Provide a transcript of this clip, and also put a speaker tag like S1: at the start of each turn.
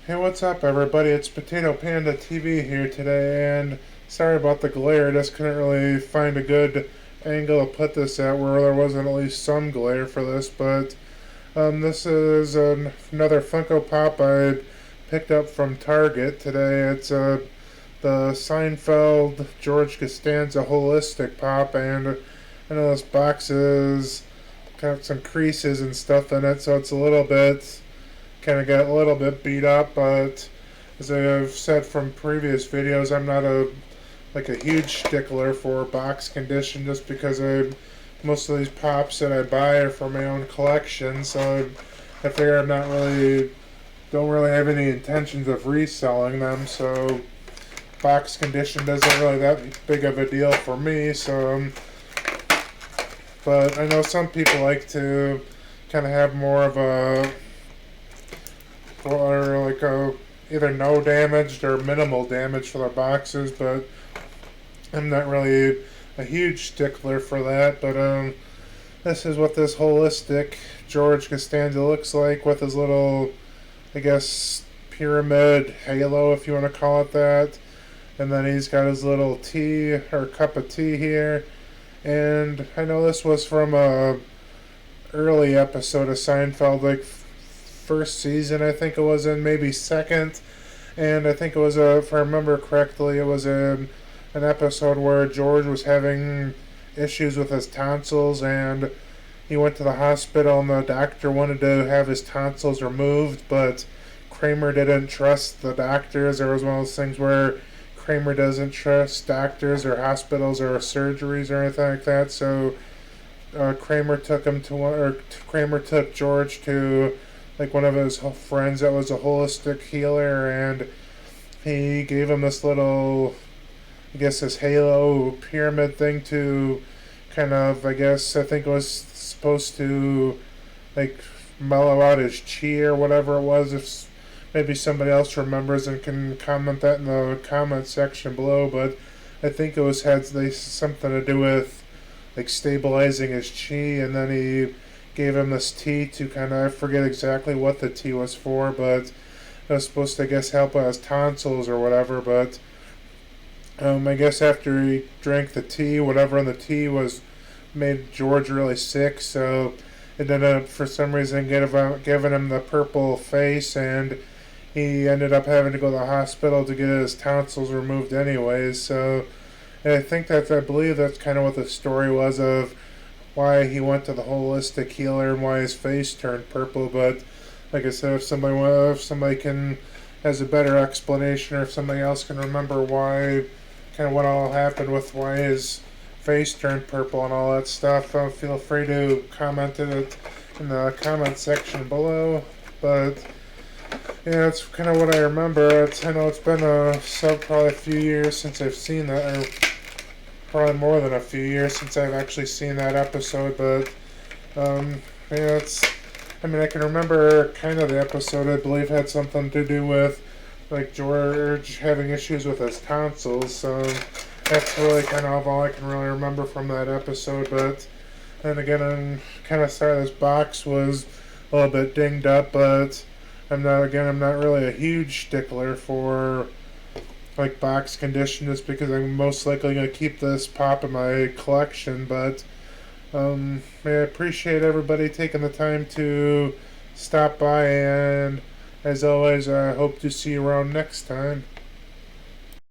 S1: Hey, what's up, everybody? It's Potato Panda TV here today, and sorry about the glare. Just couldn't really find a good angle to put this at where there wasn't at least some glare for this. But this is another Funko Pop I picked up from Target today. It's the Seinfeld George Costanza Holistic Pop, and I know this box is got some creases and stuff in it, so it's a little bit kind of got a little bit beat up, but as I've said from previous videos, I'm not a huge stickler for box condition just because most of these pops that I buy are for my own collection, so I figure don't really have any intentions of reselling them, so box condition doesn't really that big of a deal for me. But I know some people like to kind of have more of a or like either no damage or minimal damage for their boxes, but I'm not really a huge stickler for that. But this is what this holistic George Costanza looks like with his little, I guess, pyramid halo, if you want to call it that. And then he's got his little tea or cup of tea here. And I know this was from a early episode of Seinfeld, like first season, I think it was in, maybe second. And I think it was, if I remember correctly, it was an episode where George was having issues with his tonsils, and he went to the hospital, and the doctor wanted to have his tonsils removed, but Kramer didn't trust the doctors. There was one of those things where Kramer doesn't trust doctors or hospitals or surgeries or anything like that. So Kramer took George to like one of his friends that was a holistic healer, and he gave him this little, I guess, this halo pyramid thing to kind of, I think it was supposed to like mellow out his chi or whatever it was. If maybe somebody else remembers and can comment that in the comment section below, but I think it had something to do with like stabilizing his chi, and then he gave him this tea to kind of, I forget exactly what the tea was for, but it was supposed to, I guess, help out his tonsils or whatever. But I guess after he drank the tea, whatever in the tea was made George really sick, so it ended up for some reason giving him the purple face, and he ended up having to go to the hospital to get his tonsils removed anyways. So I believe that's kind of what the story was of why he went to the holistic healer and why his face turned purple. But like I said, if somebody has a better explanation, or if somebody else can remember what all happened with why his face turned purple and all that stuff, feel free to comment it in the comment section below. But yeah, that's kind of what I remember. I know it's been probably a few years since I've seen that, or probably more than a few years since I've actually seen that episode. But yeah, I can remember kind of the episode. I believe had something to do with like George having issues with his tonsils. So that's really kind of all I can really remember from that episode. But then again, I'm kind of sorry this box was a little bit dinged up, but I'm not really a huge stickler for like box condition, just because I'm most likely going to keep this pop in my collection. But I appreciate everybody taking the time to stop by, and as always, I hope to see you around next time.